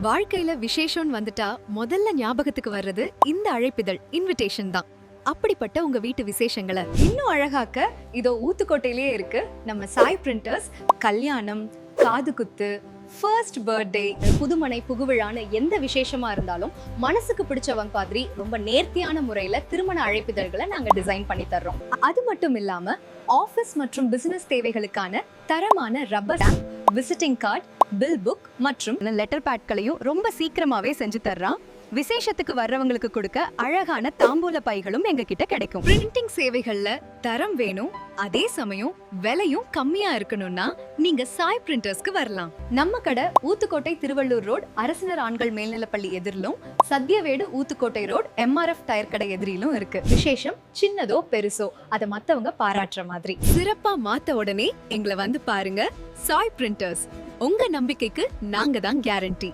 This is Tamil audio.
வாழ்க்கையில விசேஷம் வந்துட்டா முதல்ல ஞாபகத்துக்கு வர்றது இந்த அழைப்பிதழ் இன்விடேஷன் தான். அப்படிப்பட்ட உங்க வீட்டு விசேஷங்களை இன்னும் அழகாக்க இதோ ஊத்துக்கோட்டையிலேயே இருக்கு நம்ம சாய் பிரிண்டர்ஸ். கல்யாணம், காது குத்து, ஃபர்ஸ்ட் பர்த்டே, புதுமனை, புகுவிழான்னு எந்த விசேஷமா இருந்தாலும் மனசுக்கு பிடிச்சவங்க மாதிரி ரொம்ப நேர்த்தியான முறையில திருமண அழைப்பிதழ்களை நாங்க டிசைன் பண்ணி தர்றோம். அது மட்டும் இல்லாம ஆபீஸ் மற்றும் பிசினஸ் தேவைகளுக்கான தரமான rubber stamp, visiting card, bill book மற்றும் லெட்டர் பேட்களையும் ரொம்ப சீக்கிரமாவே செஞ்சு தர்றான். விசேஷத்துக்கு வர்றவங்களுக்கு கொடுக்க அழகான தாம்பூல பைகளும் எங்க கிட்ட கிடைக்கும். பிரிண்டிங் சேவைகள்ல தரம் வேணும், அதே சமயம் விலையும் கம்மியா இருக்கணும்னா நீங்க சாய் பிரிண்டர்ஸ்க்கு வரலாம். நம்ம கடை ஊத்துக்கோட்டை திருவள்ளூர் ரோட் அரசினர் ஆண்கள் மேல்நிலைப்பள்ளி எதிரிலும், Sathyavedu Uthukottai road MRF tyre கடை எதிரிலும் இருக்கு. விசேஷம் சின்னதோ பெருசோ அதை மத்தவங்க பாராட்டுற மாதிரி சிறப்பா மாத்த உடனே எங்களை வந்து பாருங்க. சாய் பிரிண்டர்ஸ், உங்க நம்பிக்கைக்கு நாங்க தான் கேரண்டி.